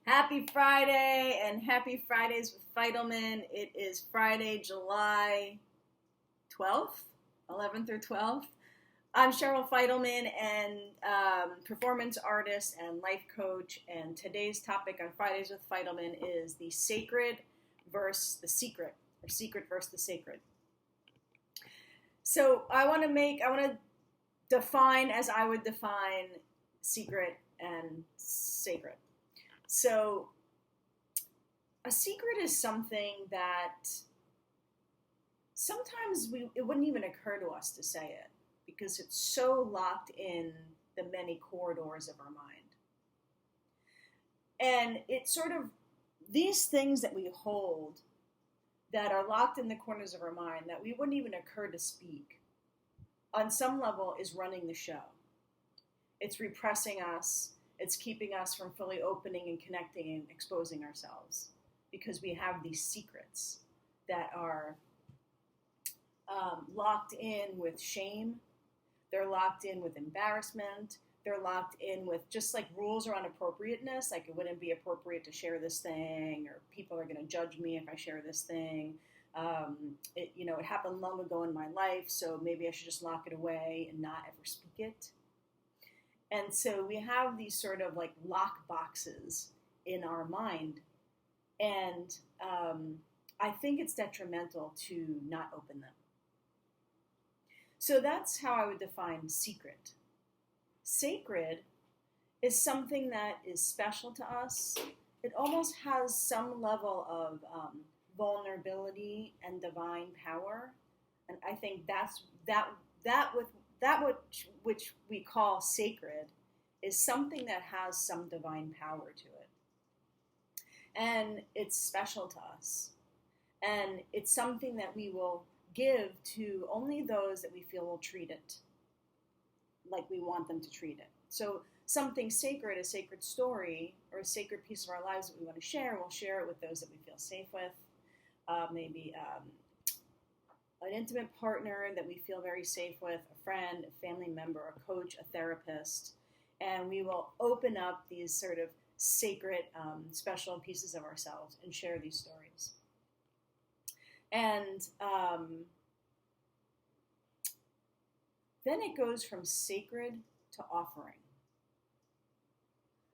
Happy Friday and happy Fridays with Fidelman. It is Friday, July 12th, 11th or 12th. I'm Cheryl Fidelman and performance artist and life coach. And today's topic on Fridays with Fidelman is the sacred versus the secret, or secret versus the sacred. So I want to define as I would define secret and sacred. So a secret is something that sometimes it wouldn't even occur to us to say it because it's so locked in the many corridors of our mind. And it's sort of these things that we hold that are locked in the corners of our mind that we wouldn't even occur to speak, on some level is running the show. It's repressing us. It's keeping us from fully opening and connecting and exposing ourselves because we have these secrets that are locked in with shame. They're locked in with embarrassment. They're locked in with just like rules around appropriateness, like it wouldn't be appropriate to share this thing, or people are going to judge me if I share this thing. It happened long ago in my life, so maybe I should just lock it away and not ever speak it. And so we have these sort of like lock boxes in our mind. And I think it's detrimental to not open them. So that's how I would define secret. Sacred is something that is special to us. It almost has some level of vulnerability and divine power. And I think which we call sacred is something that has some divine power to it. And it's special to us. And it's something that we will give to only those that we feel will treat it like we want them to treat it. So something sacred, a sacred story, or a sacred piece of our lives that we want to share, we'll share it with those that we feel safe with. Maybe an intimate partner that we feel very safe with, a friend, a family member, a coach, a therapist, and we will open up these sort of sacred, special pieces of ourselves and share these stories. And then it goes from sacred to offering.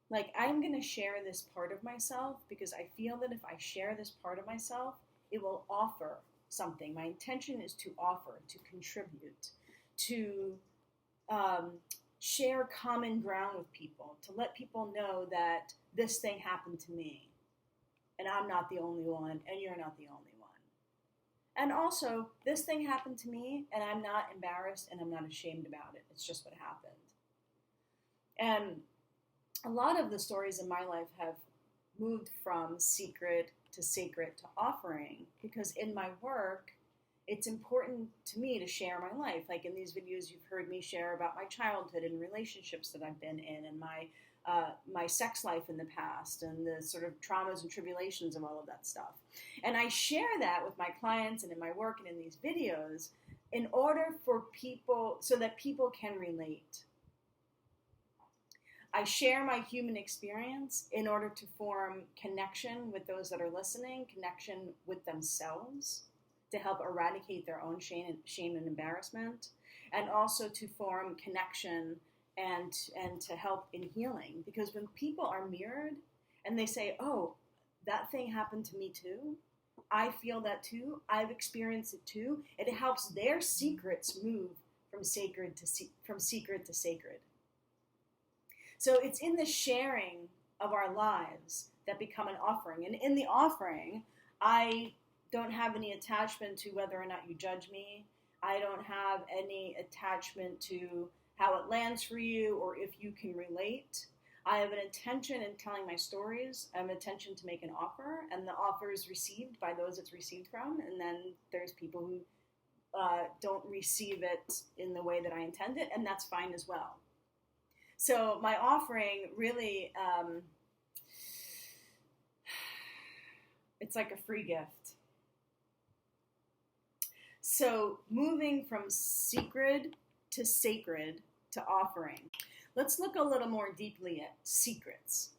Like, I'm going to share this part of myself because I feel that if I share this part of myself, it will offer something. My intention is to offer, to contribute, to share common ground with people, to let people know that this thing happened to me, and I'm not the only one, and you're not the only one. And also, this thing happened to me, and I'm not embarrassed, and I'm not ashamed about it. It's just what happened. And a lot of the stories in my life have moved from secret to sacred to offering, because in my work, it's important to me to share my life. Like in these videos, you've heard me share about my childhood and relationships that I've been in, and my sex life in the past, and the sort of traumas and tribulations of all of that stuff. And I share that with my clients and in my work and in these videos in order for people, so that people can relate. I share my human experience in order to form connection with those that are listening, connection with themselves, to help eradicate their own shame and embarrassment, and also to form connection and to help in healing. Because when people are mirrored and they say, oh, that thing happened to me too, I feel that too, I've experienced it too, it helps their secrets move from secret to sacred. So it's in the sharing of our lives that become an offering. And in the offering, I don't have any attachment to whether or not you judge me. I don't have any attachment to how it lands for you or if you can relate. I have an intention in telling my stories. I have an intention to make an offer, and the offer is received by those it's received from. And then there's people who don't receive it in the way that I intend it, and that's fine as well. So my offering really, it's like a free gift. So moving from secret to sacred to offering. Let's look a little more deeply at secrets.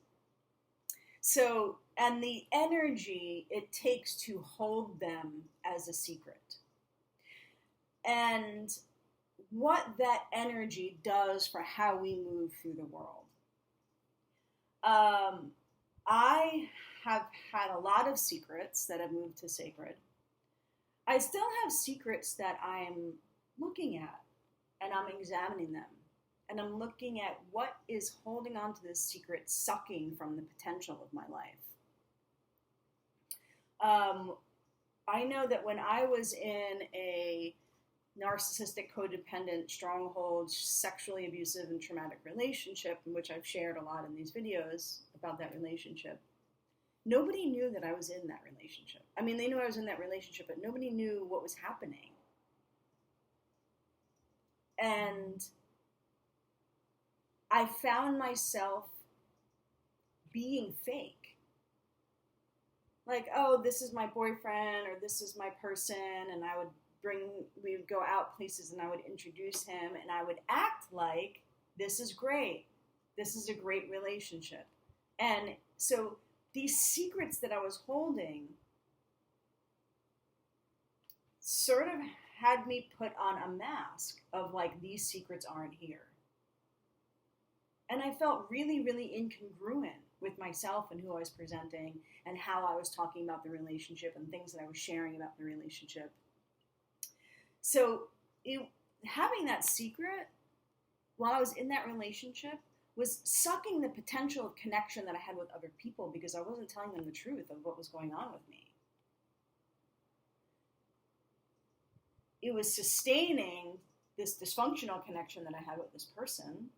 So, and the energy it takes to hold them as a secret. And what that energy does for how we move through the world. I have had a lot of secrets that have moved to sacred. I still have secrets that I'm looking at and I'm examining them. And I'm looking at what is holding on to this secret, sucking from the potential of my life. I know that when I was in a narcissistic, codependent, stronghold, sexually abusive, and traumatic relationship, in which I've shared a lot in these videos about that relationship, nobody knew that I was in that relationship. I mean, they knew I was in that relationship, but nobody knew what was happening. And I found myself being fake. Like, oh, this is my boyfriend, or this is my person, and we would go out places and I would introduce him and I would act like this is great. This is a great relationship. And so these secrets that I was holding sort of had me put on a mask of like, these secrets aren't here. And I felt really, really incongruent with myself and who I was presenting and how I was talking about the relationship and things that I was sharing about the relationship. So having that secret while I was in that relationship was sucking the potential of connection that I had with other people because I wasn't telling them the truth of what was going on with me. It was sustaining this dysfunctional connection that I had with this person.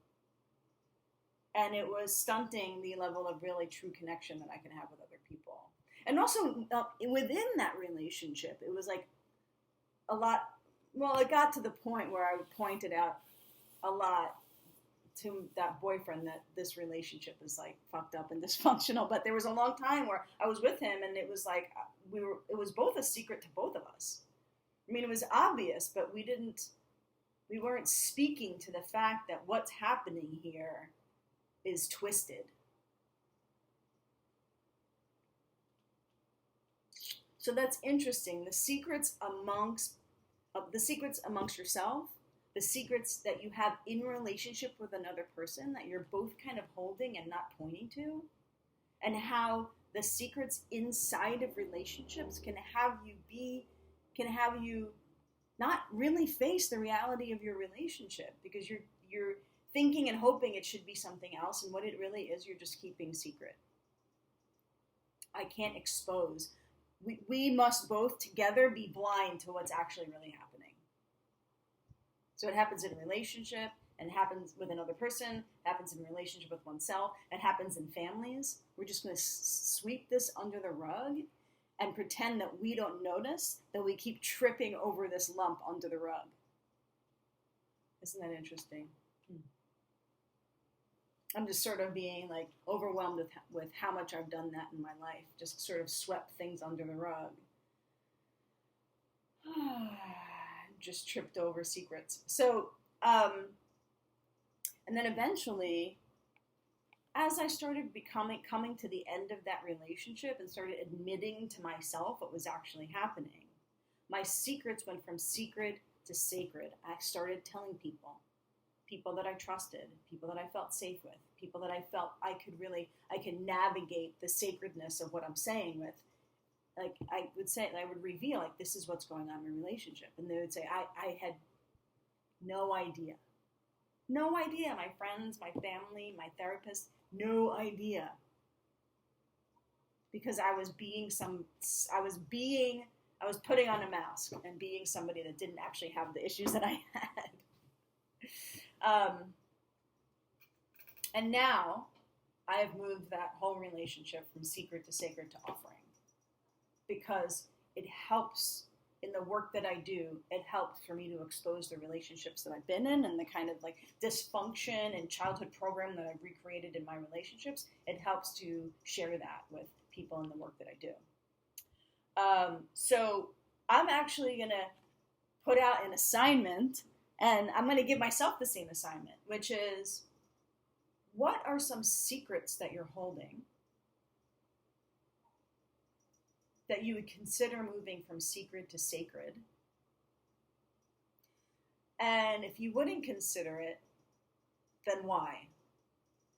And it was stunting the level of really true connection that I can have with other people. And also within that relationship, it was like a lot. Well, it got to the point where I pointed out a lot to that boyfriend that this relationship is like fucked up and dysfunctional. But there was a long time where I was with him, and it was like it was both a secret to both of us. I mean, it was obvious, but we weren't speaking to the fact that what's happening here is twisted. So that's interesting. The secrets amongst yourself, the secrets that you have in relationship with another person that you're both kind of holding and not pointing to, and how the secrets inside of relationships can have you not really face the reality of your relationship because you're thinking and hoping it should be something else, and what it really is, you're just keeping secret. I can't expose. We must both together be blind to what's actually really happening. So it happens in a relationship, and happens with another person, happens in a relationship with oneself, it happens in families. We're just going to sweep this under the rug and pretend that we don't notice that we keep tripping over this lump under the rug. Isn't that interesting? I'm just sort of being like overwhelmed with how much I've done that in my life. Just sort of swept things under the rug. Just tripped over secrets. So, and then eventually, as I started coming to the end of that relationship and started admitting to myself what was actually happening, my secrets went from secret to sacred. I started telling people that I trusted, people that I felt safe with, people that I felt I could navigate the sacredness of what I'm saying with. Like I would reveal, like, this is what's going on in a relationship. And they would say, I had no idea. No idea. My friends, my family, my therapist, no idea. Because I was putting on a mask and being somebody that didn't actually have the issues that I had. And now I have moved that whole relationship from secret to sacred to offering, because it helps in the work that I do. It helps for me to expose the relationships that I've been in and the kind of like dysfunction and childhood program that I've recreated in my relationships. It helps to share that with people in the work that I do. So I'm actually going to put out an assignment. And I'm going to give myself the same assignment, which is, what are some secrets that you're holding that you would consider moving from secret to sacred. And if you wouldn't consider it, then why?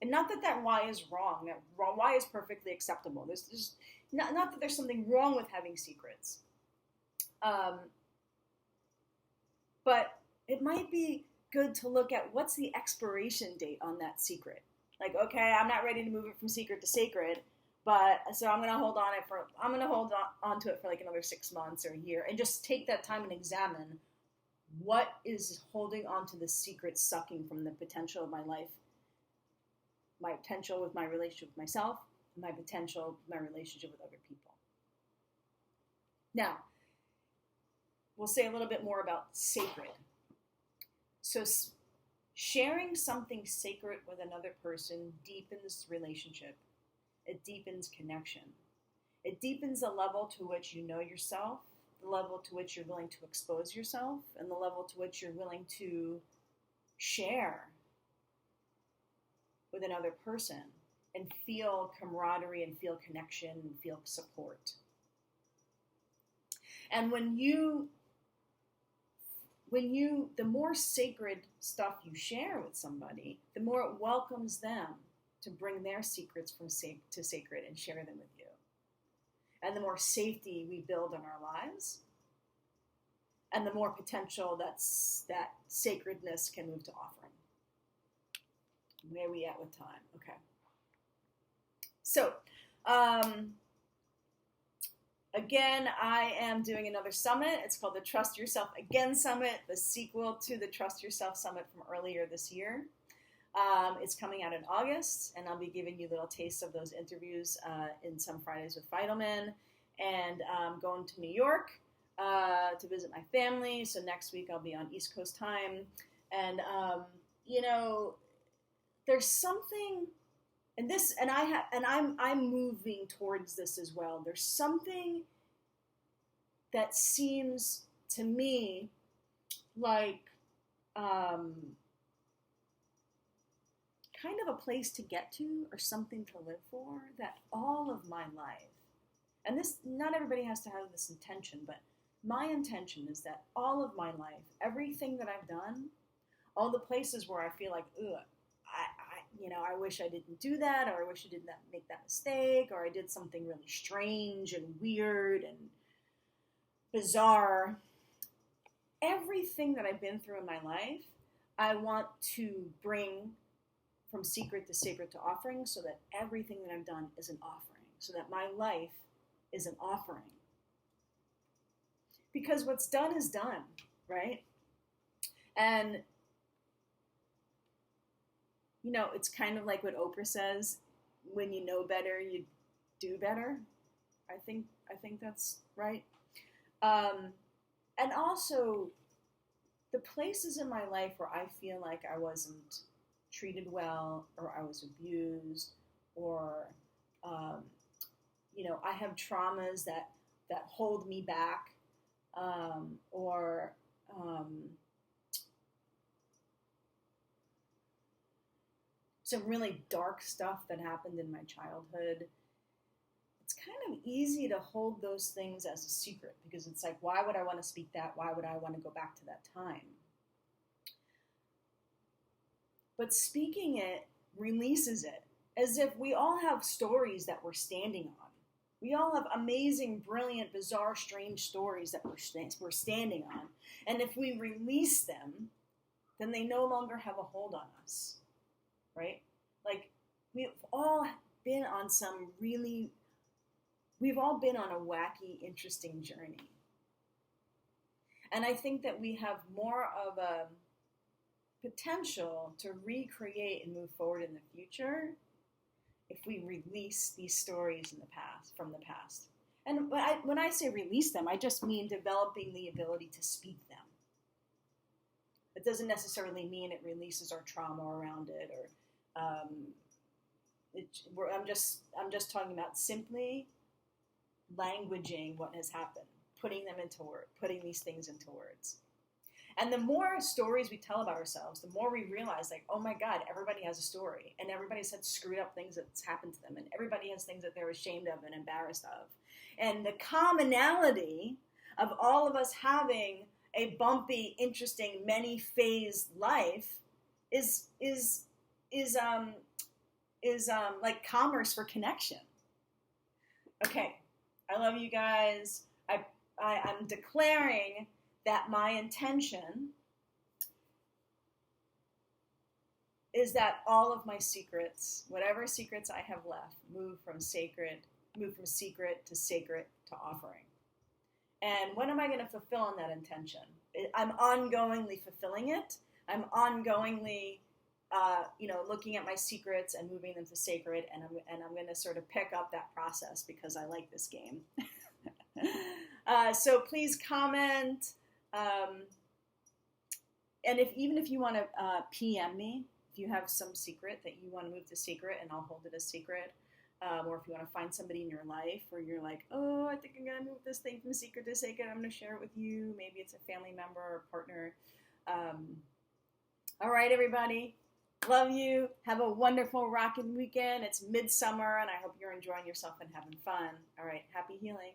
And not that that why is wrong. That why is perfectly acceptable. There's just not that there's something wrong with having secrets. But it might be good to look at what's the expiration date on that secret. Like, okay, I'm not ready to move it from secret to sacred, but so I'm going to hold on to it for like another 6 months or a year, and just take that time and examine what is holding on to the secret, sucking from the potential of my life, my potential with my relationship with myself, my potential with my relationship with other people. Now, we'll say a little bit more about sacred. So sharing something sacred with another person deepens relationship. It deepens connection. It deepens the level to which you know yourself, the level to which you're willing to expose yourself, and the level to which you're willing to share with another person and feel camaraderie and feel connection and feel support. And the more sacred stuff you share with somebody, the more it welcomes them to bring their secrets to sacred and share them with you. And the more safety we build in our lives, and the more potential that sacredness can move to offering. Where are we at with time? Okay. So, again, I am doing another summit. It's called the Trust Yourself Again Summit, the sequel to the Trust Yourself Summit from earlier this year. It's coming out in August, and I'll be giving you little tastes of those interviews in some Fridays with Fidelman, and going to New York to visit my family. So next week I'll be on East Coast time, and there's something, I'm moving towards this as well. There's something that seems to me like kind of a place to get to or something to live for, that all of my life, and this, not everybody has to have this intention, but my intention is that all of my life, everything that I've done, all the places where I feel like, I wish I didn't do that, or I wish I did not make that mistake, or I did something really strange and weird and bizarre. Everything that I've been through in my life, I want to bring from secret to sacred to offering, so that everything that I've done is an offering, so that my life is an offering. Because what's done is done, right? And it's kind of like what Oprah says, when you know better, you do better. I think that's right. And also, the places in my life where I feel like I wasn't treated well, or I was abused, or, I have traumas that hold me back, or some really dark stuff that happened in my childhood. It's kind of easy to hold those things as a secret, because it's like, why would I want to speak that? Why would I want to go back to that time? But speaking it releases it, as if we all have stories that we're standing on. We all have amazing, brilliant, bizarre, strange stories that we're standing on. And if we release them, then they no longer have a hold on us. Right? Like, we've all been on a wacky, interesting journey. And I think that we have more of a potential to recreate and move forward in the future if we release these stories from the past. And when I say release them, I just mean developing the ability to speak them. It doesn't necessarily mean it releases our trauma around it, or I'm just talking about simply languaging what has happened, putting these things into words. And the more stories we tell about ourselves, the more we realize, like, oh my God, everybody has a story. And everybody's had screwed up things that's happened to them. And everybody has things that they're ashamed of and embarrassed of. And the commonality of all of us having a bumpy, interesting, many-phased life is like commerce for connection. Okay, I love you guys. I'm declaring that my intention is that all of my secrets, whatever secrets I have left, move from secret to sacred to offering. And when am I going to fulfill on that intention? I'm ongoingly fulfilling it. I'm ongoingly, looking at my secrets and moving them to sacred. And I'm going to sort of pick up that process because I like this game. So please comment. And even if you want to PM me, if you have some secret that you want to move to secret, and I'll hold it as secret. Or if you want to find somebody in your life where you're like, oh, I think I'm going to move this thing from secret to sacred, I'm going to share it with you. Maybe it's a family member or partner. All right, everybody. Love you. Have a wonderful rockin' weekend. It's midsummer, and I hope you're enjoying yourself and having fun. All right. Happy healing.